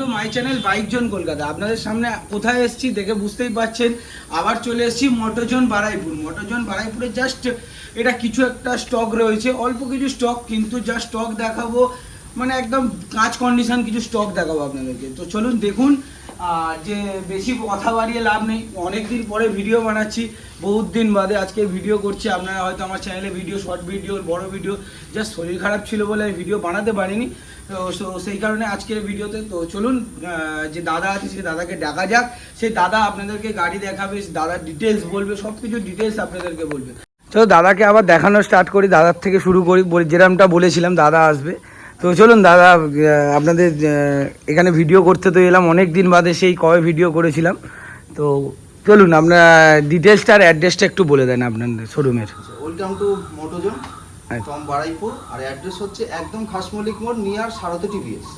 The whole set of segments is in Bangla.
To my channel bike zone Kolkata. আপনাদের সামনে কোথায় এসেছি দেখে বুঝতেই পারছেন, আবার চলে এসেছি মোটরজোন বারাইপুর। মোটরজোন বারাইপুরে জাস্ট এটা কিছু একটা স্টক রয়েছে, অল্প কিছু স্টক, কিন্তু যা স্টক দেখাবো মানে একদম কাঁচ কন্ডিশন কিছু স্টক দেখাবো আপনাদেরকে। তো চলুন দেখুন। যে বেশি কথা বাড়িয়ে লাভ নেই, অনেক দিন পরে ভিডিও বানাচ্ছি, বহুত দিন বাদে আজকে ভিডিও করছি। আপনারা হয়তো আমার চ্যানেলে ভিডিও, শর্ট ভিডিও, বড় ভিডিও, জাস্ট শরীর খারাপ ছিল বলে আমি ভিডিও বানাতে পারিনি, তো সেই কারণে আজকের ভিডিওতে। তো চলুন যে দাদা আছে সেই দাদাকে ডাকা যাক। সেই দাদা আপনাদেরকে গাড়ি দেখাবে, দাদার ডিটেলস বলবে, সব কিছু ডিটেলস আপনাদেরকে বলবে। চলো দাদাকে আবার দেখানো স্টার্ট করি, দাদার থেকে শুরু করি। যেরকমটা বলেছিলাম দাদা আসবে, তো চলুন দাদা আপনাদের এখানে ভিডিও করতে তো এলাম অনেক দিন বাদে, সেই কবে ভিডিও করেছিলাম। তো চলুন আপনার ডিটেলসটা আর অ্যাড্রেসটা একটু বলে দেন আপনাদের শোরুমের। Welcome to Motozone from Baraipur. আর অ্যাড্রেস হচ্ছে একদম খাসমলিক মোড়, নিয়ার সারথী টিভিএস।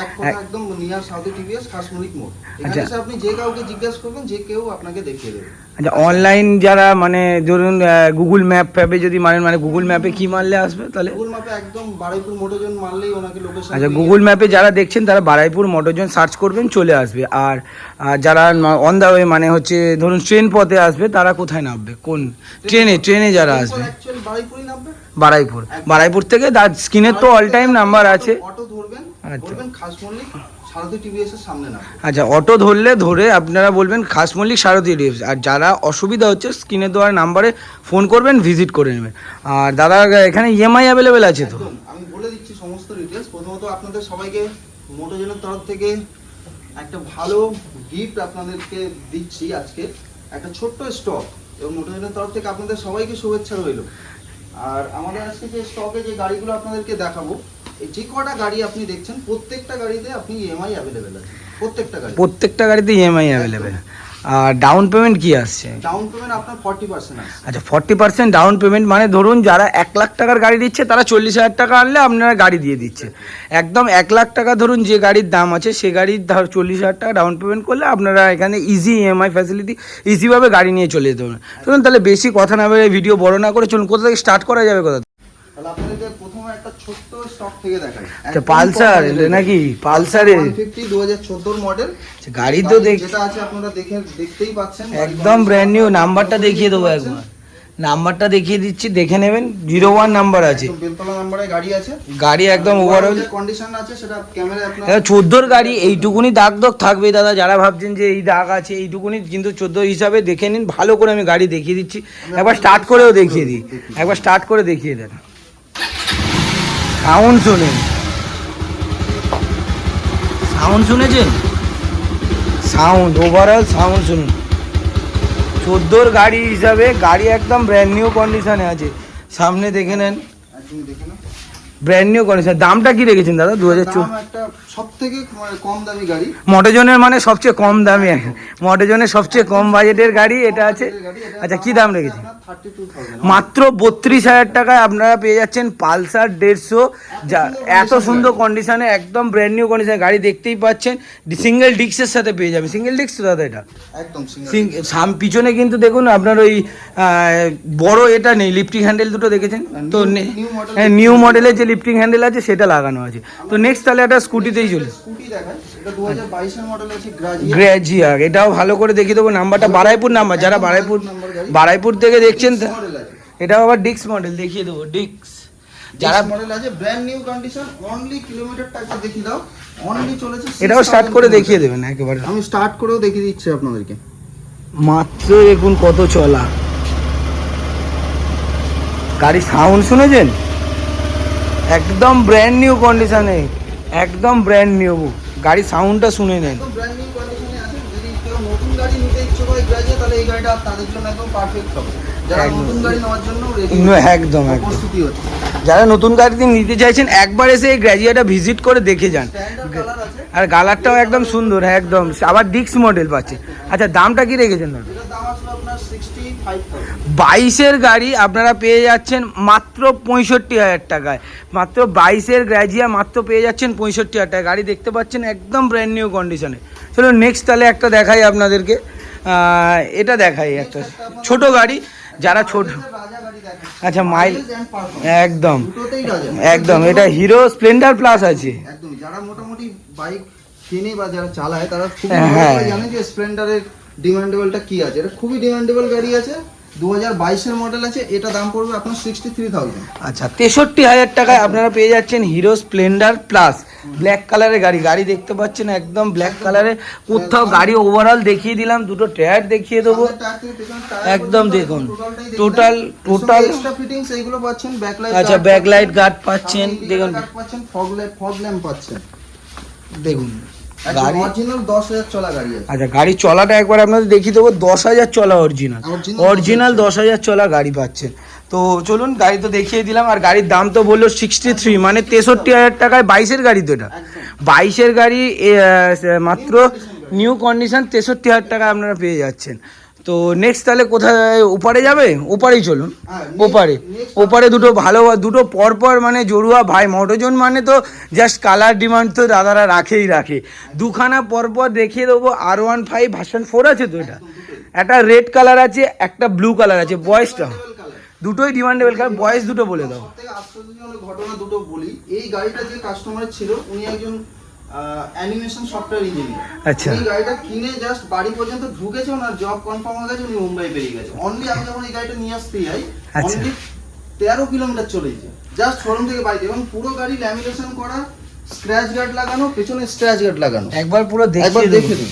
এক কথা একদম নিয়ার সারথী টিভিএস, খাসমলিক মোড়। এখানে এসে আপনি যে কাউকে জিজ্ঞাসা করবেন, যে কেউ আপনাকে দেখিয়ে দেবে। আচ্ছা, অনলাইন যারা মানে ধরুন গুগল ম্যাপ ফ্যাপে যদি মানে গুগল ম্যাপে কি মারলে আসবে তাহলে? গুগল ম্যাপে একদম বারাইপুর মোটোজোন মারলেই ওনাকে লোকেশন। আচ্ছা, গুগল ম্যাপে যারা দেখছেন তারা বারাইপুর মোটরজোন সার্চ করবেন, চলে আসবে। আর যারা অন দা ওয়ে মানে হচ্ছে ধরুন ট্রেন পথে আসবে, তারা কোথায় নামবে? কোন ট্রেনে যারা আসবে? বারাইপুরই নামবে। বারাইপুর থেকে স্ক্রিনের তো অল টাইম নাম্বার আছে। অটো ধরবেন, বলবেন খাসমলিক সারথী টিভিএস এর সামনে নামবে। আচ্ছা, অটো ধরে আপনারা বলবেন খাসমল্লিক সারথী টিভিএস। আর যারা অসুবিধা হচ্ছে স্ক্রিনে দেওয়া নাম্বারে ফোন করবেন, ভিজিট করে নেবেন। আর দাদা এখানে ইএমআই অ্যাভেলেবেল আছে তো? আমি বলে দিচ্ছি সমস্ত ডিটেলস। প্রথমত আপনাদের সবাইকে মোটোজোনের তরফ থেকে একটা ভালো গিফট আপনাদেরকে দিচ্ছি আজকে, একটা ছোট্ট স্টক, এবং মোটোজোনের তরফ থেকে আপনাদের সবাইকে শুভেচ্ছা রইল। আর আমাদের আজকে যে স্টকে যে গাড়িগুলো আপনাদেরকে দেখাবো, এই যে কটা গাড়ি আপনি দেখছেন প্রত্যেকটা গাড়িতে আপনি ইএমআই অ্যাভেলেবেল আছে। প্রত্যেকটা গাড়িতে ইএমআই অ্যাভেলেবেল। আর ডাউন পেমেন্ট কি আসছে? ডাউন পেমেন্ট আপনার 40% আছে। আচ্ছা, 40% ডাউন পেমেন্ট, মানে ধরুন যারা 1 লাখ টাকার গাড়ি দিচ্ছে তারা 40,000 টাকা আনলে আপনারা গাড়ি দিয়ে দিচ্ছে। একদম 1 লাখ টাকা ধরুন যে গাড়ির দাম আছে, সে গাড়ির 40,000 টাকা ডাউন পেমেন্ট করলে আপনারা এখানে ইজি ইএমআই ফ্যাসিলিটি, ইজিভাবে গাড়ি নিয়ে চলে যেতে পারেন। চলুন তাহলে বেশি কথা না বলে, ভিডিও বড় না করে, চলুন কোথা থেকে স্টার্ট করা যাবে? কোথা? আপনাদেরকে প্রথমে একটা ছোট্ট স্টক থেকে দেখাই। আচ্ছা, পালসার নাকি? পালসারে 150 2014 মডেল গাড়ি তো যেটা আছে আপনারা দেখতেই পাচ্ছেন, একদম ব্র্যান্ড নিউ। নাম্বারটা দেখিয়ে দেবো একবার, নাম্বারটা দেখিয়ে দিচ্ছি, দেখে নেবেন। 01 নাম্বার আছে, বেলতলা নাম্বারে গাড়ি আছে। গাড়ি একদম ওভারঅল কন্ডিশন আছে, সেটা ক্যামেরায় আপনারা 14 গাড়ি। এইটুকুনি দাগ থাকবে দাদা, যারা ভাবছেন যে এই দাগ আছে এইটুকুনি, কিন্তু 14 হিসাবে দেখে নিন ভালো করে। আমি গাড়ি দেখিয়ে দিচ্ছি, একবার স্টার্ট করেও দেখিয়ে দিই, একবার স্টার্ট করে দেখিয়ে দেন। সাউন্ড শুনেন, সাউন্ড শুনেছেন? সাউন্ড ওভারঅল সাউন্ড শুনুন। 14 গাড়ি হিসাবে গাড়ি একদম ব্র্যান্ড নিউ কন্ডিশনে আছে। সামনে দেখে নেন, ব্র্যান্ড নিউ কন্ডিশন। দামটা কি রেখেছেন দাদা? 2014 একটা সবথেকে কম দামি গাড়ি মোটরজোনের, মানে সবচেয়ে কম দামি, মোটরজোনের সবচেয়ে কম বাজেটের গাড়ি এটা আছে। আচ্ছা, কি দাম রেখেছেন? মাত্র 32,000 টাকায় আপনারা পেয়ে যাচ্ছেন পালসার 150, যা এত সুন্দর কন্ডিশনে, একদম ব্র্যান্ড নিউ কন্ডিশনে গাড়ি দেখতেই পাচ্ছেন। সিঙ্গেল ডিস্কের সাথে পেয়ে যাবে। সিঙ্গেল ডিস্ক তো দাদা এটা একদম পিছনে, কিন্তু দেখুন আপনার ওই বড় এটা নেই, লিফটিং হ্যান্ডেল দুটো দেখেছেন তো? নিউ মডেলের যে লিফটিং হ্যান্ডেল আছে সেটা লাগানো আছে। তো নেক্সট তাহলে একটা স্কুটিতেই চলে। স্কুটি দেখাই, এটা 2022 এর মডেল আছে, গ্রাজিয়া। এটাও ভালো করে দেখিয়ে দেবো। নাম্বারটা বারাইপুর নাম্বার, যারা বারাইপুর থেকে দেখছেন, এটাও আবার ডিক্স মডেল দেখিয়ে দেবো। ডিক্স যারা মডেল আছে, ব্র্যান্ড নিউ কন্ডিশন, অনলি কিলোমিটারটা একটু দেখিয়ে দাও। অনলি চলেছে, এটাও স্টার্ট করে দেখিয়ে দেবেন একেবারে। আমি স্টার্ট করেও দেখিয়ে দিচ্ছি আপনাদেরকে। মাত্র দেখুন কত চলা গাড়ি। সাউন্ড শুনেছেন? একদম ব্র্যান্ড নিউ কন্ডিশনে, একদম ব্র্যান্ড নিউ গাড়ি। সাউন্ডটা শুনে নেন। একদম ব্র্যান্ড নিউ কন্ডিশনে আছে। যদি কেউ নতুন গাড়ি নিতে ইচ্ছে করে গ্রাজিয়া, তাহলে এই গাড়িটা তাদের জন্য একদম পারফেক্ট হবে। যারা নতুন গাড়ি নেওয়ার জন্য রেডি, একদম প্রস্তুতি হচ্ছে, যারা নতুন গাড়ি নিতে চাইছেন, একবার এসে এই গ্রাজিয়াটা ভিজিট করে দেখে যান। আর কালারটাও একদম সুন্দর, একদম। আবার ডিক্স মডেল পাচ্ছে। আচ্ছা, দামটা কি রেখেছেন দাদা? 22-এর গাড়ি আপনারা পেয়ে যাচ্ছেন মাত্র 65,000 টাকায়। মাত্র 22-এর গ্রাজিয়া মাত্র পেয়ে যাচ্ছেন 65,000 টাকায়। গাড়ি দেখতে পাচ্ছেন একদম ব্র্যান্ড নিউ কন্ডিশনে। চলো নেক্সট তাহলে একটা দেখাই আপনাদেরকে। এটা দেখাই একটা ছোট গাড়ি, যারা ছোট। আচ্ছা, মাইল একদম একদম, এটা হিরো স্প্লেন্ডার প্লাস আছে। একদম যারা মোটামুটি বাইক কেনে বা যারা চালায় তারা খুবই হ্যাঁ। ভালো করে জানে যে স্প্লেন্ডারের ডিমান্ডেবলটা কি আছে। এটা খুবই ডিমান্ডেবল গাড়ি আছে, 2022-এর মডেল আছে। এটা দাম পড়বে আপনার 63,000। আচ্ছা 63,000 টাকায় আপনারা পেয়ে যাচ্ছেন হিরো স্প্লেন্ডার প্লাস ব্ল্যাক কালারের গাড়ি। গাড়ি দেখতে পাচ্ছেন একদম ব্ল্যাক কালারে, কোথাও গাড়ি ওভারঅল দেখিয়ে দিলাম, দুটো টায়ার দেখিয়ে দেবো একদম দেখুন। টোটাল এক্সট্রা ফিটিংস এইগুলো পাচ্ছেন, ব্যাকলাইট, আচ্ছা ব্যাকলাইট গার্ড পাচ্ছেন, দেখুন পাচ্ছেন, ফগ ল্যাম্প পাচ্ছেন। দেখুন গাড়ি অরিজিনাল 10,000 চলা গাড়ি আছে। আচ্ছা গাড়ি চলাটা একবার আপনাদের দেখিয়ে দেবো, 10,000 চলা অরিজিনাল 10,000 চলা গাড়ি পাচ্ছেন। তো চলুন গাড়ি তো দেখিয়ে দিলাম, আর গাড়ির দাম তো বললো 63, মানে 63,000 টাকায় 22-এর গাড়ি। তো এটা 22-এর গাড়ি মাত্র নিউ কন্ডিশন 63,000 টাকা আপনারা পেয়ে যাচ্ছেন। তো নেক্সট তাহলে কোথায়, ওপারে যাবে? ওপারেই চলুন। ওপারে দুটো পরপর মানে জড়ুয়া ভাই, মোটরজন মানে তো জাস্ট কালার ডিমান্ড তো দাদারা রাখে। দুখানা পরপর দেখিয়ে দেবো। R15 ভার্সন 4 আছে তো, এটা একটা রেড কালার আছে, একটা ব্লু কালার আছে। বয়সটা দুটোই ডিমান্ডেবল কালার, বয়স দুটো বলে দাও। সবথেকে আশ্চর্যজনক ঘটনা দুটো বলি। এই গাড়িটা যে কাস্টমার ছিল উনি একজন অ্যানিমেশন সফটওয়্যার ইঞ্জিনিয়ার। আচ্ছা। এই গাড়িটা কিনে জাস্ট বাড়ি পর্যন্ত ঢুকেছে, ওনার জব কনফার্ম হয়ে গেছে, উনি মুম্বাই বেরিয়ে গেছে। অনলি আমি যখন এই গাড়িটা নিয়ে আসতে যাই, অনলি 13 কিলোমিটার চলেছে জাস্ট শোরুম থেকে বাড়িতে। এবং পুরো গাড়ি ল্যামিনেশন করা, স্ক্র্যাচ গার্ড লাগানো, পেছনে স্ক্র্যাচ গার্ড লাগানো। একবার পুরো একবার দেখে নিন,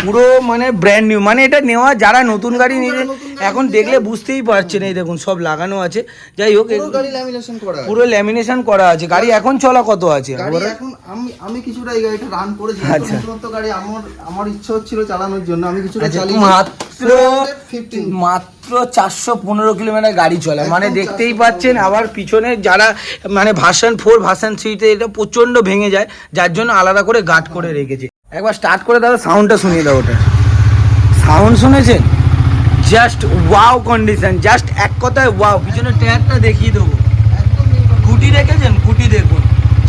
পুরো মানে ব্র্যান্ড নিউ। মানে এটা নেওয়া যারা নতুন গাড়ি নিয়ে এখন দেখলে বুঝতেই পারছেন, এই দেখুন সব লাগানো আছে। যাই হোক পুরো গাড়ি ল্যামিনেশন করা আছে, পুরো ল্যামিনেশন করা আছে। গাড়ি এখন চলা কত আছে? গাড়ি এখন আমি কিছুটা এই গাড়িটা রান করেছি। আচ্ছা। নতুন গাড়ি আমার ইচ্ছা হচ্ছিল চালানোর জন্য, আমি কিছুটা চালিয়ে মাত্র 415 কিলোমিটার গাড়ি চলে। মানে দেখতেই পাচ্ছেন। আবার পিছনে যারা মানে ভার্সন 4 ভার্সন 3-তে এটা প্রচন্ড ভেঙে যায়, যার জন্য আলাদা করে গার্ড করে রেখেছে। একবার স্টার্ট করে দাদা, সাউন্ডটা শুনিয়ে দাও। ওটা সাউন্ড শুনেছেন? জাস্ট ওয়াও কন্ডিশন, জাস্ট এক কথায় ওয়াও। পিছনে টায়ারটা দেখিয়ে দেবো, খুঁটি রেখেছেন, খুঁটি দেখুন,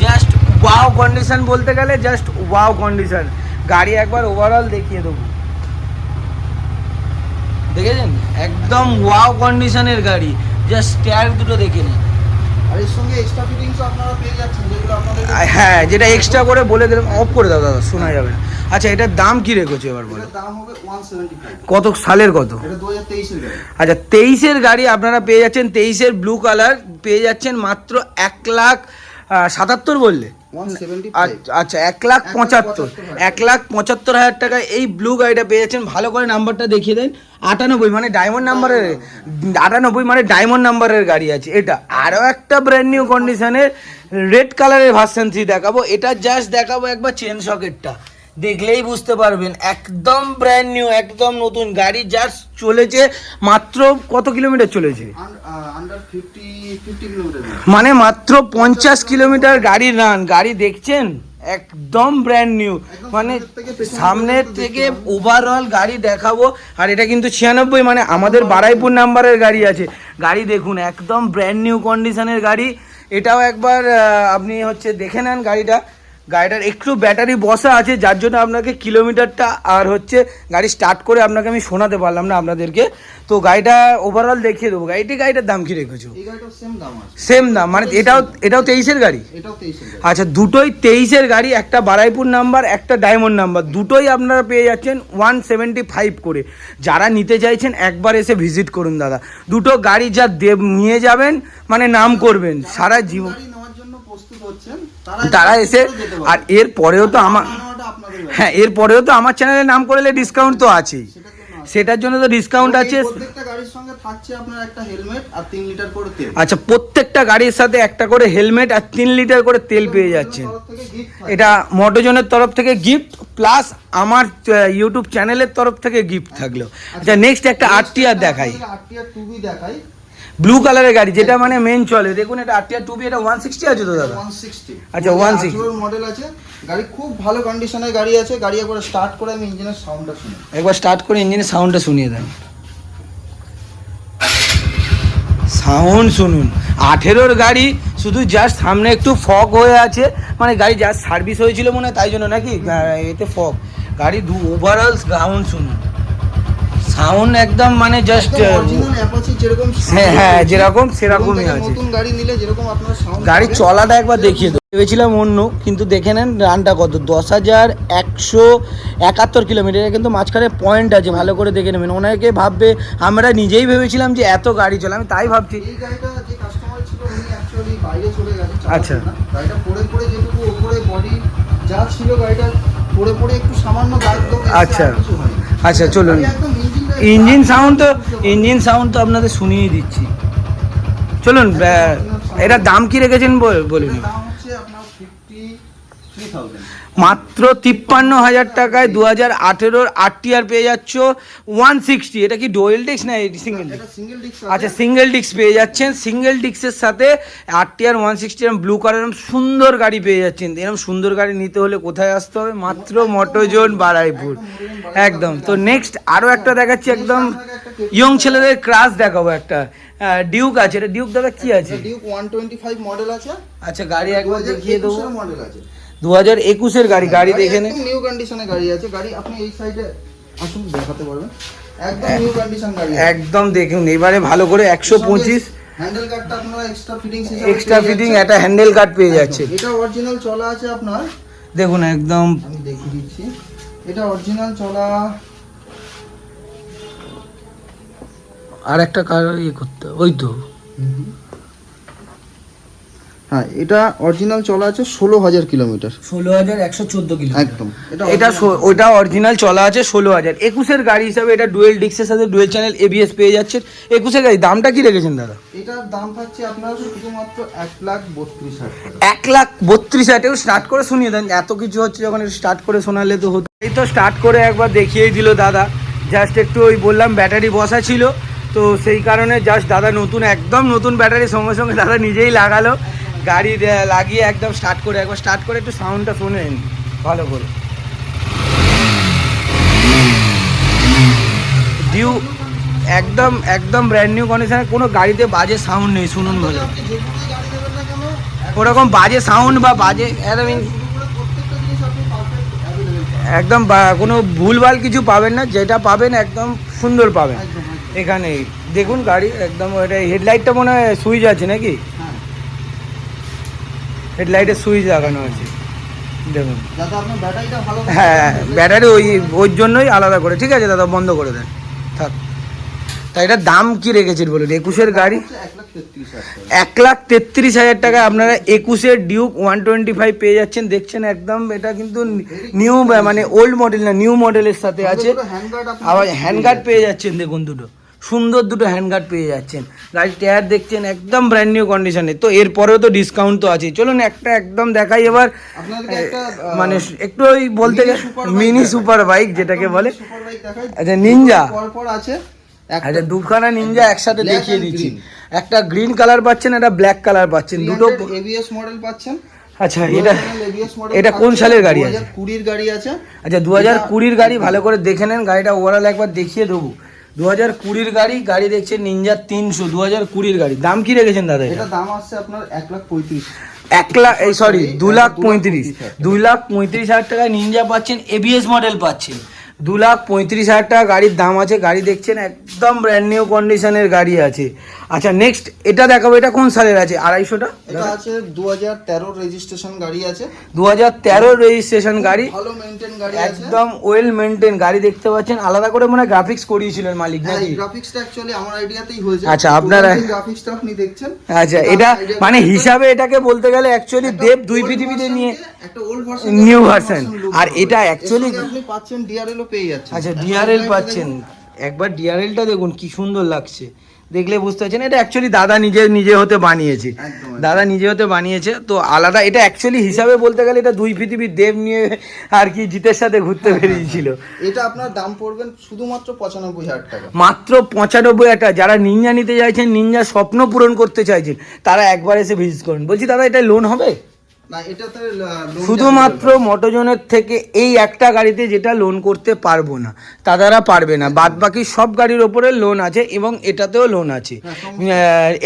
জাস্ট ওয়াও কন্ডিশন। বলতে গেলে জাস্ট ওয়াও কন্ডিশন। গাড়ি একবার ওভারঅল দেখিয়ে দেবো, দেখেছেন একদম ওয়াও কন্ডিশনের গাড়ি। জাস্ট টায়ার দুটো দেখে নিন। আর এর সঙ্গে এক্সট্রা ফিটিংসও আপনারা পেয়ে যাচ্ছেন, যেগুলো আপনাদের হ্যাঁ, যেটা এক্সট্রা করে বলে দিলাম। অফ করে দাও দাদা, শোনা যাবে না। আচ্ছা এটার দাম কি রেখেছো এবার বলো? এটার দাম হবে 175। কত সালের কত? এটা 2023-এর গাড়ি। আচ্ছা 23-এর গাড়ি আপনারা পেয়ে যাচ্ছেন, 23-এর ব্লু কালার পেয়ে যাচ্ছেন মাত্র 1,77,000 বললে? 175। আচ্ছা 1,75,000, 1,75,000 টাকায় এই ব্লু গাড়িটা পেয়ে যাচ্ছেন। ভালো করে নাম্বারটা দেখিয়ে দেন। 98 মানে ডায়মন্ড নাম্বারের, 98 মানে ডায়মন্ড নাম্বারের গাড়ি আছে এটা। আরও একটা ব্র্যান্ড নিউ কন্ডিশনের রেড কালারের ভার্সন 3 দেখাবো। এটা জাস্ট দেখাবো একবার চেন সকেটটা, দেখলেই বুঝতে পারবেন একদম ব্র্যান্ড নিউ, একদম নতুন গাড়ি। জাস্ট চলেছে মাত্র কত কিলোমিটার চলেছে? আন্ডার 50 কিলোমিটার, মানে মাত্র 50 কিলোমিটার গাড়ি রান। গাড়ি দেখছেন একদম ব্র্যান্ড নিউ, মানে সামনের থেকে ওভারঅল গাড়ি দেখাবো। আর এটা কিন্তু 96 মানে আমাদের বারাইপুর নাম্বারের গাড়ি আছে। গাড়ি দেখুন একদম ব্র্যান্ড নিউ কন্ডিশনের গাড়ি। এটাও একবার আপনি হচ্ছে দেখে নেন গাড়িটার একটু ব্যাটারি বসা আছে, যার জন্য আপনাকে কিলোমিটারটা আর হচ্ছে গাড়ি স্টার্ট করে আপনাকে আমি শোনাতে পারলাম না আপনাদেরকে। তো গাড়িটা ওভারঅল দেখিয়ে দেবো। গাড়িটার দাম কি রেখেছো? এই গাড়িটার সেম দাম আছে। সেম দাম মানে এটাও 23-এর গাড়ি? এটাও 23-এর গাড়ি। আচ্ছা দুটোই 23-এর গাড়ি, একটা বারাইপুর নাম্বার, একটা ডায়মন্ড নাম্বার। দুটোই আপনারা পেয়ে যাচ্ছেন 175 করে। যারা নিতে চাইছেন একবার এসে ভিজিট করুন দাদা। দুটো গাড়ি যা নিয়ে যাবেন মানে নাম করবেন সারা জীবন। তারা এসে, আর এর পরেও তো আমার, হ্যাঁ এর পরেও তো আমার চ্যানেলে নাম করলে ডিসকাউন্ট তো আছেই, সেটার জন্য তো ডিসকাউন্ট আছে। প্রত্যেকটা গাড়ির সঙ্গে থাকছে আপনার একটা হেলমেট আর 3 লিটার করে তেল। আচ্ছা প্রত্যেকটা গাড়ির সাথে একটা করে হেলমেট আর 3 লিটার করে তেল পেয়ে যাচ্ছেন। এটা মোটোজনের তরফ থেকে গিফট, প্লাস আমার ইউটিউব চ্যানেলের তরফ থেকে গিফট থাকলো। আচ্ছা নেক্সট একটা আরটিআর দেখাই, আরটিআর 2B দেখাই। ব্লু কালারের গাড়ি যেটা মানে মেন চলে। দেখুন এটা আরটিআর 2B, এটা 160 আছে তো দাদা? 160। আচ্ছা 160 মডেল আছে। গাড়ি খুব ভালো কন্ডিশনের গাড়ি আছে। গাড়ি একবার স্টার্ট করে আমি ইঞ্জিনের সাউন্ডটা শুনি। একবার স্টার্ট করে ইঞ্জিনের সাউন্ডটা শুনিয়ে দেন। সাউন্ড শুনুন। 18-র গাড়ি, শুধু জাস্ট সামনে একটু ফগ হয়ে আছে, মানে গাড়ি জাস্ট সার্ভিস হয়েছিল মনে হয় তাই জন্য নাকি এতে ফগ। গাড়ি ওভারঅল সাউন্ড শুনুন, সাউন্ড একদম মানে জাস্ট অরিজিনাল অ্যাপাচি যেরকম, হ্যাঁ যেরকম সেরকমই আছে। নতুন গাড়ি নিলে যেরকম আপনারা সাউন্ড, গাড়ি চলাটা একবার দেখিয়ে ভেবেছিলাম অন্য, কিন্তু দেখে নেন রানটা কত, 10,171 কিলোমিটার, কিন্তু মাঝখানে পয়েন্ট আছে, ভালো করে দেখে নেবেন। অনেকে ভাববে, আমরা নিজেই ভেবেছিলাম যে এত গাড়ি চলে, আমি তাই ভাবছি। এই গাড়িটা যে কাস্টমার ছিল উনি অ্যাকচুয়ালি বাইরে চলে গেছে, আচ্ছা। গাড়িটা পড়ে যেটুকু উপরে বডি যা ছিল গাড়িটা পড়ে একটু সামান্য দাগ দাগ এসেছে, আচ্ছা আর কিছু হয়নি। আচ্ছা, চলুন। গাড়ি একদম ইঞ্জিন সাউন্ড তো আপনাদের শুনিয়ে দিচ্ছি। চলুন, এটার দাম কি রেখেছেন বলুন। এটার দাম হচ্ছে আপনার 53,000, মাত্র 53,000 টাকায় 2018 RTR পেয়ে যাচ্ছ 160। এটা কি ডুয়েল ডিস্ক না সিঙ্গেল ডিস্ক? এটা সিঙ্গেল ডিস্ক। আচ্ছা, সিঙ্গেল ডিস্ক পেয়ে যাচ্ছেন। সিঙ্গেল ডিস্কের সাথে RTR 160 এরকম ব্লু কালার এরকম সুন্দর গাড়ি পেয়ে যাচ্ছেন। এরকম সুন্দর গাড়ি নিতে হলে কোথায় আসতে হবে? মাত্র মোটোজোন বারুইপুর। একদম। তো নেক্সট আরও একটা দেখাচ্ছি, একদম ইয়ং ছেলেদের ক্রাশ দেখাবো। একটা ডিউক আছে। এটা ডিউক দাদা কি আছে? ডিউক 125 মডেল আছে। আচ্ছা, গাড়ি একবার দেখিয়ে দেবো। মডেল আছে 2021-এর গাড়ি দেখে নেন। নিউ কন্ডিশনে গাড়ি আছে। গাড়ি আপনি এই সাইডে আসুন, দেখাতে পারবেন। একদম নিউ কন্ডিশন গাড়ি, একদম দেখুন এবারে ভালো করে। 125 হ্যান্ডেল গার্ডটা আপনারা এক্সট্রা ফিটিং একটা হ্যান্ডেল গার্ড পেয়ে যাচ্ছে। এটা অরিজিনাল চলা আছে আপনার, দেখুন একদম। আমি দেখিয়ে দিচ্ছি, এটা অরিজিনাল চলা। আর একটা কালার করতে ওই তো। হ্যাঁ, এটা অরিজিনাল চলা আছে 16,000 কিলোমিটার, 16,114 কিলোমিটার। একদম। ওটা অরিজিনাল চলা আছে 16,000। 21-এর গাড়ি হিসাবে এটা ডুয়েল ডিস্কের সাথে ডুয়েল চ্যানেল ABS পেয়ে যাচ্ছে। 21-এর গাড়ি দামটা কি রেখেছেন দাদা? এটার দাম থাকছে আপনার শুধুমাত্র 1,32,000 টাকা। 1,32,000 স্টার্ট করে শুনিয়ে দেন। এত কিছু হচ্ছে যখন স্টার্ট করে শোনালে তো হতো। এই তো স্টার্ট করে একবার দেখিয়েই দিল দাদা। জাস্ট একটু ওই বললাম ব্যাটারি বসা ছিল, তো সেই কারণে জাস্ট দাদা একদম নতুন ব্যাটারি সঙ্গে সঙ্গে দাদা নিজেই লাগালো। গাড়ি লাগিয়ে একদম স্টার্ট করে একটু সাউন্ডটা শোনেন ভালো করে। ডিউ একদম ব্র্যান্ড নিউ কন্ডিশনে, কোনো গাড়িতে বাজে সাউন্ড নেই। শুনুন ভালো, ওরকম বাজে সাউন্ড বা বাজে একদম কোনো ভুলভাল কিছু পাবেন না। যেটা পাবেন একদম সুন্দর পাবেন এখানে। দেখুন গাড়ি একদম। এটা হেডলাইটটা মনে হয় সুইচ আছে নাকি? হেডলাইটের সুইচ লাগানো আছে, দেখুন। হ্যাঁ, ব্যাটারি ওই জন্যই আলাদা করে। ঠিক আছে দাদা, বন্ধ করে দেন, থাক। তাই এটার দাম কি রেখেছেন বলুন? 21-এর গাড়ি 1,33,000 টাকায় আপনারা 21-এর ডিউক 125 পেয়ে যাচ্ছেন। দেখছেন একদম। এটা কিন্তু নিউ, মানে ওল্ড মডেল না, নিউ মডেলের সাথে আছে। আবার হ্যান্ডগার্ড পেয়ে যাচ্ছেন, দেখুন সুন্দর দুটো হ্যান্ডগার্ড পেয়ে যাচ্ছেন। গাড়ির টায়ার দেখছেন একদম ব্র্যান্ড নিউ কন্ডিশনে। তো এরপরেও তো ডিসকাউন্ট তো আছে। চলুন একটা একদম দেখাই এবার। মানে একটু ওই বলতে গেলে মিনি সুপার বাইক যেটাকে বলে। আচ্ছা, নিনজা আছে। আচ্ছা, দুখানা নিনজা একসাথে দেখিয়ে দিচ্ছি। একটা গ্রিন কালার পাচ্ছেন, একটা ব্ল্যাক কালার পাচ্ছেন, দুটো ABS মডেল পাচ্ছেন। আচ্ছা, এটা কোন সালের গাড়ি আছে? 2020-এর গাড়ি আছে। আচ্ছা, 2020-এর গাড়ি। ভালো করে দেখে নেন গাড়িটা, ওভারঅল একবার দেখিয়ে দেবো। 2020-এর গাড়ি দেখছেন, নিনজা 300, 2020-এর গাড়ি। দাম কি রেখেছেন দাদা? এটা দাম আসছে আপনার 1,35,000। 2,35,000 টাকায় নিনজা পাচ্ছেন, ABS মডেল পাচ্ছেন। 2,35,000 টাকা গাড়ির দাম আছে। গাড়ি দেখছেন একদম ব্র্যান্ড নিউ কন্ডিশনের গাড়ি আছে। আচ্ছা, নেক্সট এটা দেখাবো। এটা কোন সালের আছে? 250টা? এটা আছে 2013 রেজিস্ট্রেশন গাড়ি আছে। 2013 রেজিস্ট্রেশন গাড়ি, ভালো মেইনটেইন গাড়ি আছে, একদম ওয়েল মেইনটেইন গাড়ি। দেখতে পাচ্ছেন আলাদা করে মনে গ্রাফিক্স করিয়েছিলেন মালিক নাকি? গ্রাফিক্সটা অ্যাকচুয়ালি আমার আইডিয়াতেই হয়েছে। আচ্ছা, আপনারা গ্রাফিক্সটা আপনি দেখছেন। আচ্ছা, এটা মানে হিসাবে এটাকে বলতে গেলে অ্যাকচুয়ালি দেব দুই পৃথিবীতে নিয়ে একটা ওল্ড ভার্সন, নিউ ভার্সন। আর এটা অ্যাকচুয়ালি আপনি পাচ্ছেন DRL ও পেয়ে যাচ্ছেন। আচ্ছা, DRL পাচ্ছেন। একবার DRLটা দেখুন কি সুন্দর লাগছে, দেখলে বুঝতে পারছেন। এটা অ্যাকচুয়ালি দাদা নিজে হতে বানিয়েছে। তো আলাদা এটা অ্যাকচুয়ালি হিসাবে বলতে গেলে এটা দুই পৃথিবীর দেব নিয়ে আর কি জিতের সাথে ঘুরতে বেরিয়েছিল। এটা আপনার দাম পড়বেন শুধুমাত্র 95,000 টাকা। মাত্র 95,000 টাকা। যারা নিনজা নিতে চাইছেন, নিনজা স্বপ্ন পূরণ করতে চাইছেন, তারা একবার এসে ভিজিট করুন। বলছি দাদা, এটা লোন হবে? না, এটাতে শুধুমাত্র মোটোজনের থেকে এই একটা গাড়িতে যেটা লোন করতে পারবো না, তারা পারবে না। বাদ বাকি সব গাড়ির ওপরে লোন আছে এবং এটাতেও লোন আছে।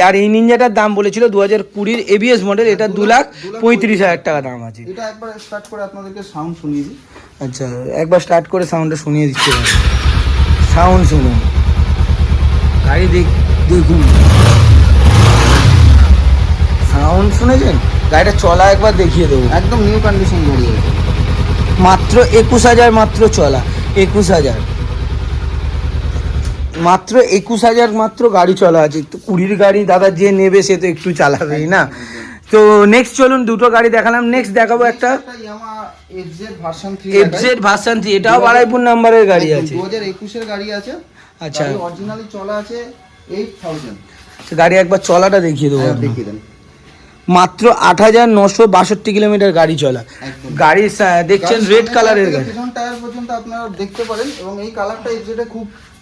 আর এই নিনজাটার দাম বলেছিল 2020-এর ABS মডেল। এটা 2,35,000 টাকা দাম আছে। এটা একবার স্টার্ট করে আপনাদেরকে সাউন্ড শুনিয়ে দিই। আচ্ছা, একবার স্টার্ট করে সাউন্ডটা শুনিয়ে দিচ্ছি। সাউন্ড শুনুন, গাড়ি দেখুন, সাউন্ড শুনেছেন? গাড়িটা চলা একবার দেখিয়ে দেবো। একদম নিউ কন্ডিশন গাড়ি আছে। মাত্র 21,000 মাত্র চলা, 21,000 মাত্র 21,000 মাত্র গাড়ি চলা আছে। তো 20 গাড়ি দাদা যে নেবে সে তো একটু চালাবেই না। তো নেক্সট চলুন, দুটো গাড়ি দেখালাম, নেক্সট দেখাবো একটা Yamaha FZ version 3। FZ version 3, এটাও বারাইপুর নাম্বারের গাড়ি আছে। 2021 এর গাড়ি আছে। আচ্ছা, অরিজিনালি চলা আছে 8000। গাড়ি একবার চলাটা দেখিয়ে দেবো। দেখিয়ে দেন। মাত্র 8,962 কিলোমিটার গাড়ি চলা। একদম। গাড়ি দেখছেন রেড কালারের গাড়ি, পিছন টায়ার পর্যন্ত আপনারা দেখতে পারেন, এবং এই কালারটা এফজেড এ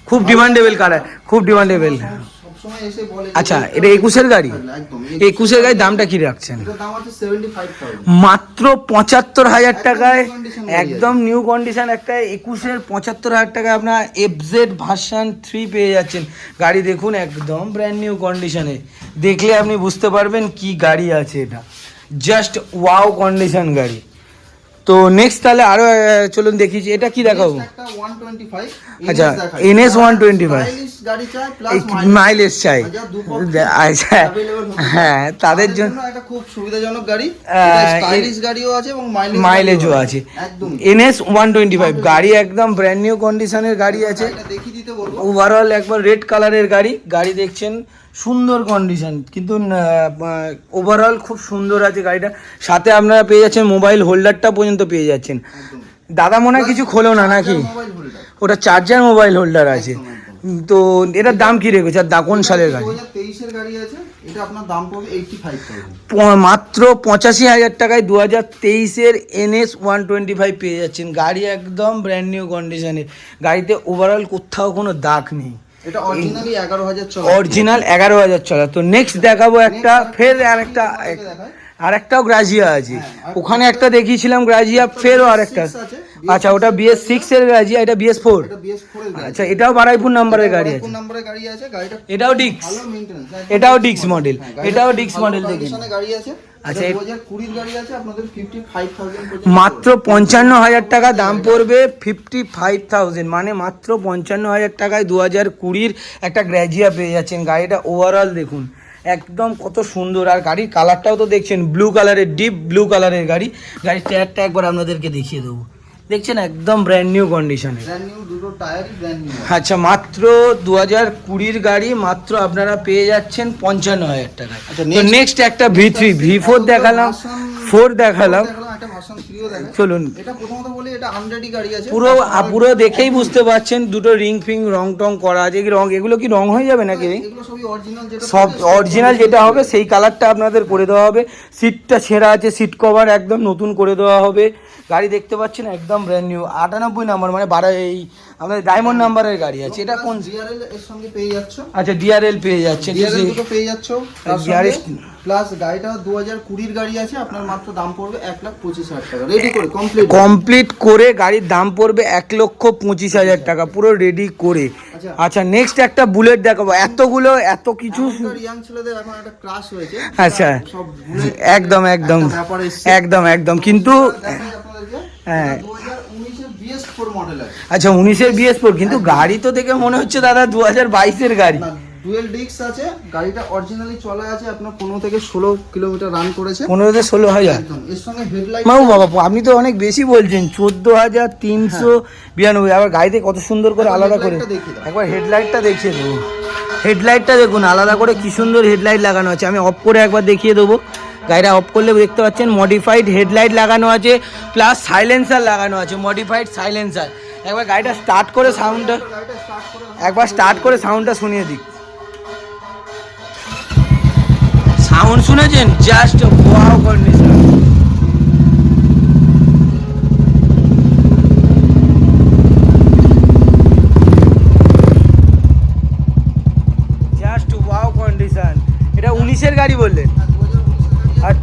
খুব ডিমান্ডেবল কালার, খুব ডিমান্ডেবল। সবসময় এসে বলে। আচ্ছা, এটা 21-এর গাড়ি। একদম 21-এর গাড়ি, দামটা কি রাখছেন? এটার দাম আছে 75,000। মাত্র 75,000 টাকায় একদম নিউ কন্ডিশন একটা 21-এর 75,000 টাকায় আপনার এফজেড ভার্সন 3 পেয়ে যাচ্ছেন। গাড়ি দেখুন একদম ব্র্যান্ড নিউ কন্ডিশনে, দেখলে আপনি বুঝতে পারবেন কি গাড়ি আছে এটা, জাস্ট ওয়াও কন্ডিশন গাড়ি। তো নেক্সট তাহলে আরো চলুন দেখিছি, এটা কি দেখাবো? একটা 125। আচ্ছা, NS 125 গাড়ি চাই প্লাস মাইলেজ চাই। আচ্ছা, হ্যাঁ, তাদের জন্য একটা খুব সুবিধাজনক গাড়ি। স্টাইলিশ গাড়িও আছে এবং মাইলেজও আছে। একদম NS 125 গাড়ি একদম ব্র্যান্ড নিউ কন্ডিশনের গাড়ি আছে। এটা দেখিয়ে দিতে বলবো। ওভারঅল একবার রেড কালারের গাড়ি, গাড়ি দেখছেন সুন্দর কন্ডিশন, কিন্তু ওভারঅল খুব সুন্দর আছে গাড়িটা। সাথে আপনারা পেয়ে যাচ্ছেন মোবাইল হোল্ডারটা পর্যন্ত পেয়ে যাচ্ছেন। দাদা মনে হয় কিছু খোলো না নাকি? ওটা চার্জার মোবাইল হোল্ডার আছে। তো এটার দাম কি রেখেছে, আর কোন সালের গাড়ি? 2023 এর গাড়ি আছে। এটা আপনার দাম পড়বে 85,000। মাত্র 85,000 টাকায় 2023-এর NS 125 পেয়ে যাচ্ছেন। গাড়ি একদম ব্র্যান্ড নিউ কন্ডিশনের, গাড়িতে ওভারঅল কোথাও কোনো দাগ নেই। এটা অরিজিনালি 11,000 চলা। অরিজিনাল 11,000 চলা। তো নেক্সট দেখাবো একটা, ফের আরেকটাও গ্রাজিয়া আছে। ওখানে একটা দেখিয়েছিলাম গ্রাজিয়া, ফেরও আরেকটা। আচ্ছা, ওটা BS6 এর গ্রাজিয়া, এটা BS4। আচ্ছা, এটাও বারাইপুর নাম্বারের গাড়ি আছে। এটাও ডিক্স, এটাও ডিক্স মডেল, এটাও ডিক্স মডেল দেখুন। আচ্ছা, 2020 গাড়ি আছে আপনাদের 55,000 মাত্র 55,000 টাকা দাম পড়বে। 55,000 মানে মাত্র 55,000 টাকায় 2020-র একটা গ্র্যাজিয়া পেয়ে যাচ্ছেন। গাড়িটা ওভারঅল দেখুন একদম কত সুন্দর, আর গাড়ির কালারটাও তো দেখছেন ব্লু কালারের, ডিপ ব্লু কালারের গাড়ি। গাড়ির টায়ারটা একবার আপনাদেরকে দেখিয়ে দেবো, দেখছেন একদম ব্র্যান্ড নিউ কন্ডিশনে। আচ্ছা, মাত্র 2020-র গাড়ি, মাত্র আপনারা পেয়ে যাচ্ছেন 55,000 টাকায়। তো নেক্সট একটা V3 V4 দেখালাম, 4 দেখালাম। চলুন, পুরো দেখেই বুঝতে পারছেন দুটো রিং ফিং রং টং করা আছে। এগুলো কি রং হয়ে যাবে নাকি? সব অরিজিনাল যেটা হবে সেই কালারটা আপনাদের করে দেওয়া হবে। সিটটা ছেঁড়া আছে, সিট কভার একদম নতুন করে দেওয়া হবে। গাড়ি দেখতে পাচ্ছেন একদম ব্র্যান্ড নিউ, 98 নাম্বার, মানে এই আমাদের ডায়মন্ড নাম্বারের গাড়ি আছে। এটা কোন DRL এর সঙ্গে পেয়ে যাচ্ছে? আচ্ছা, DRL পেয়ে যাচ্ছে, DRL দুটো পেয়ে যাচ্ছে প্লাস গাড়িটা 2020-র গাড়ি আছে। আপনার মাত্র দাম পড়বে 1,25,000 টাকা। রেডি করে কমপ্লিট করে গাড়ির দাম পড়বে 1,25,000 টাকা, পুরো রেডি করে। আচ্ছা, নেক্সট একটা বুলেট দেখাবো। এতগুলো এত কিছু ইয়াং ছেলেদের এখন একটা ক্রাশ হয়েছে। আচ্ছা, একদম একদম একদম একদম, কিন্তু হ্যাঁ, 2019-এর BS4 মডেল আছে। আচ্ছা, 19-এর BS4, কিন্তু গাড়ি তো দেখে মনে হচ্ছে দাদা 2022-এর গাড়ি। ডুয়েল ডিস্ক আছে, গাড়িটা অরিজিনালি চলা আছে আপনার 15 থেকে 16 কিলোমিটার রান করেছে। 15 থেকে 16,000। এর সঙ্গে হেডলাইট বাবা, আপনি তো অনেক বেশি বলছেন, 14,392। আবার গাড়িতে কত সুন্দর করে আলাদা করে একবার হেডলাইটটা দেখিয়ে দেবো। হেডলাইটটা দেখুন আলাদা করে কি সুন্দর হেডলাইট লাগানো আছে। আমি অফ করে একবার দেখিয়ে দেবো। গাড়িটা অফ করলে দেখতে পাচ্ছেন মডিফাইড হেডলাইট লাগানো আছে, প্লাস সাইলেন্সার লাগানো আছে, মডিফাইড সাইলেন্সার। একবার গাড়িটা স্টার্ট করে সাউন্ডটা শুনিয়ে দিই। সাউন্ড শুনেছেন? Just wow condition. Just wow condition. এটা 19-এর গাড়ি বললেন, আর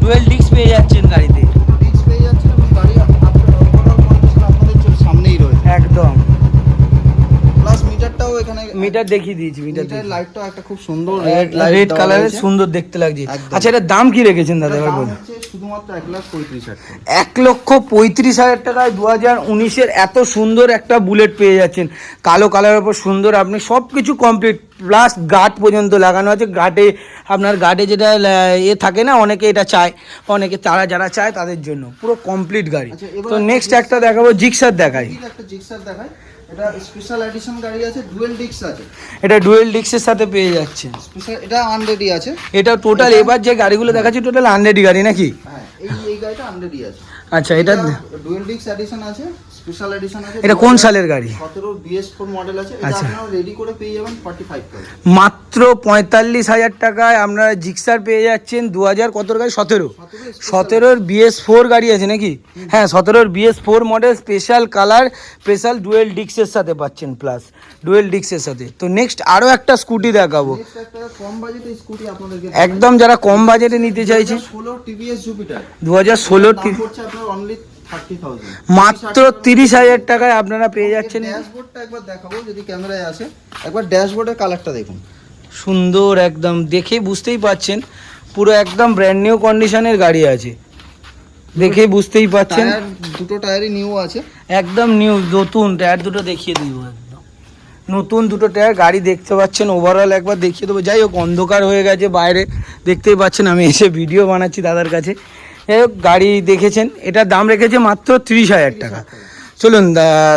ডুয়েল ডিস্ক পেয়ে যাচ্ছেন গাড়িতে। সামনেই রয়েছে একদম। প্লাস মিটারটাও এখানে মিটার দেখিয়ে দিয়েছি, মিটার মিটার লাইটটাও একটা খুব সুন্দর রেড কালারের সুন্দর দেখতে লাগছে। একদম। আচ্ছা এটার দাম কি রেখেছেন দাদা এবার দাম বলুন? হচ্ছে শুধুমাত্র 1,35,000 টাকা। 1,35,000 টাকায় 2019-এর এত সুন্দর একটা বুলেট পেয়ে যাচ্ছেন, কালো কালারের উপর সুন্দর, আপনি সব কিছু কমপ্লিট প্লাস গার্ড পর্যন্ত লাগানো আছে। গার্ডে আপনার গার্ডে যেটা থাকে না, অনেকে এটা চায়, অনেকে তারা যারা চায় তাদের জন্য পুরো কমপ্লিট গাড়ি। আচ্ছা, এবার তো নেক্সট একটা দেখাবো, জিক্সার দেখাই। একটা জিক্সার দেখাই, এটা স্পেশাল এডিশন গাড়ি আছে, ডুয়েল ডিস্ক আছে, এটা ডুয়েল ডিক্সের সাথে পেয়ে যাচ্ছেন। স্পেশাল এটা আনরেডি আছে। এটা টোটাল এবার যে গাড়িগুলো দেখাচ্ছি টোটাল 100 গাড়ি নাকি? হ্যাঁ, এই গাড়িটা আনরেডি আছে। আচ্ছা এটা ডুয়েল ডিস্ক এডিশন আছে, স্পেশাল এডিশন আছে। এটা কোন সালের গাড়ি? 17 BS4 মডেল আছে। এটা আচ্ছা। আপনারা রেডি করে পেয়ে যাবেন 45,000। মাত্র 45,000 টাকায় আপনারা জিক্সার পেয়ে যাচ্ছেন। 2000 কত গাড়ি? 17 BS4 গাড়ি আছে নাকি? হ্যাঁ 17 BS4 model, special colour, special dual ডিক্সের সাথে পাচ্ছেন, প্লাস ডুয়েল ডিক্সের সাথে। তো নেক্সট আরও একটা স্কুটি দেখাবো, নেক্সট একটা কম বাজেটে স্কুটি আপনাদেরকে একদম যারা কম বাজেটে নিতে চাইছে। 16 TVS জুপিটার 2016 দাম পড়ছে আপনার অনলি 30,000। মাত্র 30,000 টাকায় আপনারা পেয়ে যাচ্ছেন। ড্যাশবোর্ডটা একবার দেখাবো যদি ক্যামেরায় আসে, একবার ড্যাশবোর্ডের কালারটা দেখুন, সুন্দর একদম, দেখেই বুঝতেই পাচ্ছেন পুরো একদম ব্র্যান্ড নিউ কন্ডিশনের গাড়ি আছে, দেখেই বুঝতেই পাচ্ছেন। টায়ার দুটো টায়ারই নিউ আছে, একদম নিউ, নতুন টায়ার দুটো দেখিয়ে দিব, একদম নতুন দুটো টায়ার গাড়ি দেখতে পাচ্ছেন। ওভারঅল একবার দেখিয়ে দেবো। যাই হোক, অন্ধকার হয়ে গেছে বাইরে, দেখতেই পাচ্ছেন আমি এসে ভিডিও বানাচ্ছি দাদার কাছে। যাই হোক, গাড়ি দেখেছেন, এটার দাম রেখেছে মাত্র 30,000 টাকা। চলুন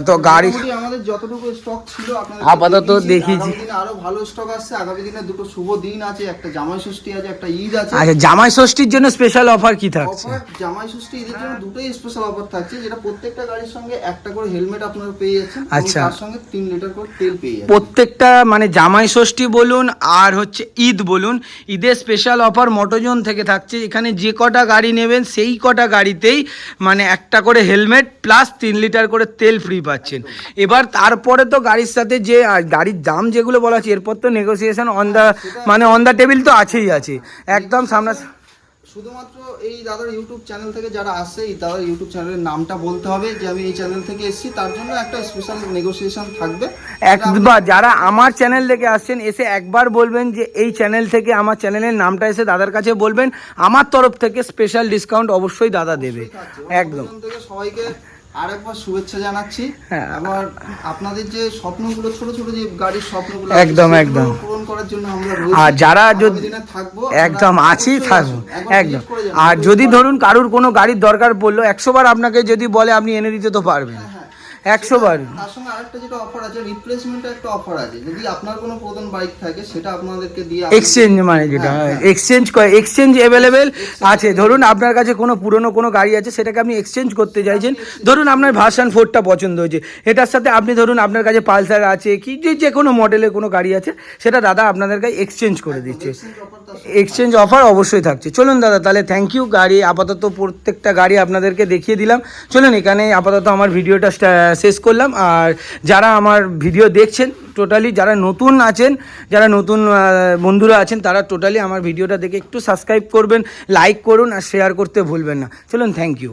তো গাড়ি মোটামুটি আমাদের যতটুকু স্টক ছিল আপনাদের আপাতত দেখিয়েছি। আগামী দিনে আরো ভালো স্টক আসছে। আগামী দিনে দুটো শুভ দিন আছে, একটা জামাই ষষ্ঠী আছে, একটা ঈদ আছে। আচ্ছা, জামাই ষষ্ঠীর জন্য স্পেশাল অফার কি থাকছে? অফার জামাই ষষ্ঠী ঈদের জন্য দুটোই স্পেশাল অফার থাকছে, যেটা প্রত্যেকটা গাড়ির সঙ্গে একটা করে হেলমেট আপনারা পেয়ে যাচ্ছেন, এবং আচ্ছা। তার সঙ্গে 3 লিটার করে তেল পেয়ে যাচ্ছেন। প্রত্যেকটা মানে জামাই ষষ্ঠী বলুন আর হচ্ছে ঈদ বলুন, ঈদের স্পেশাল অফার মোটোজন থেকে থাকছে। এখানে যে কটা গাড়ি নেবেন সেই কটা গাড়িতেই মানে একটা করে হেলমেট প্লাস 3 লিটার করে তেল ফ্রি পাচ্ছেন। এবার তারপরে তো গাড়ির সাথে যে গাড়ির দাম যেগুলো বলা আছে, এরপর তো নেগোসিয়েশন অন দ্য মানে অন দ্য টেবিল তো আছেই আছে, একদম সামনে। শুধুমাত্র এই দাদার ইউটিউব চ্যানেল থেকে যারা আসছে, এই দাদার ইউটিউব চ্যানেলের নামটা বলতে হবে যে আমি এই চ্যানেল থেকে এসেছি, তার জন্য একটা স্পেশাল নেগোসিয়েশন থাকবে। একবার যারা আমার চ্যানেল থেকে আসছেন এসে একবার বলবেন যে এই চ্যানেল থেকে, আমার চ্যানেলের নামটা এসে দাদার কাছে বলবেন, আমার তরফ থেকে স্পেশাল ডিসকাউন্ট অবশ্যই দাদা দেবে। একদম থেকে সবাইকে আরেকবার শুভেচ্ছা জানাচ্ছি। হ্যাঁ। আবার আপনাদের যে স্বপ্নগুলো, ছোট ছোট যে গাড়ির স্বপ্নগুলো একদম, সেগুলো একদম। পূরণ করার জন্য আমরা রয়েছি। আর যারা আগামী যদি দিনে থাকবো, একদম আপনারা আছি অবশ্যই থাকবো, আসুন। একবার একদম। visit করে যান। আর যদি ধরুন কারুর কোনো গাড়ির দরকার পড়লো, 100 বার আপনাকে যদি বলে আপনি এনে দিতে তো পারবেন, 100 বার। তার সঙ্গে আরেকটা যেটা অফার আছে, রিপ্লেসমেন্টের একটা অফার আছে। যদি আপনার কোনো পুরাতন বাইক থাকে সেটা আপনাদেরকে দিয়ে এক্সচেঞ্জ মানে যেটা হ্যাঁ। এক্সচেঞ্জ অ্যাভেলেবেল আছে। ধরুন আপনার কাছে কোনো পুরনো কোনো গাড়ি আছে, সেটাকে আপনি এক্সচেঞ্জ করতে চাইছেন। ধরুন আপনার ভার্সন 4টা পছন্দ হয়েছে, এটার সাথে আপনি ধরুন আপনার কাছে পালসার আছে কি যে কোনো মডেলের কোনো গাড়ি আছে, সেটা দাদা আপনাদের কাছে এক্সচেঞ্জ করে দিচ্ছে। এক্সচেঞ্জ অফার অবশ্যই থাকছে। চলুন দাদা, তাহলে থ্যাংক ইউ। গাড়ি আপাতত প্রত্যেকটা গাড়ি আপনাদেরকে দেখিয়ে দিলাম। চলুন এখানে আপাতত আমার ভিডিওটা শেষ করলাম। আর যারা আমার ভিডিও দেখছেন টোটালি, যারা নতুন আছেন, যারা নতুন বন্ধুরা আছেন, তারা টোটালি আমার ভিডিওটা দেখে একটু সাবস্ক্রাইব করবেন, লাইক করুন আর শেয়ার করতে ভুলবেন না। চলুন, থ্যাংক ইউ।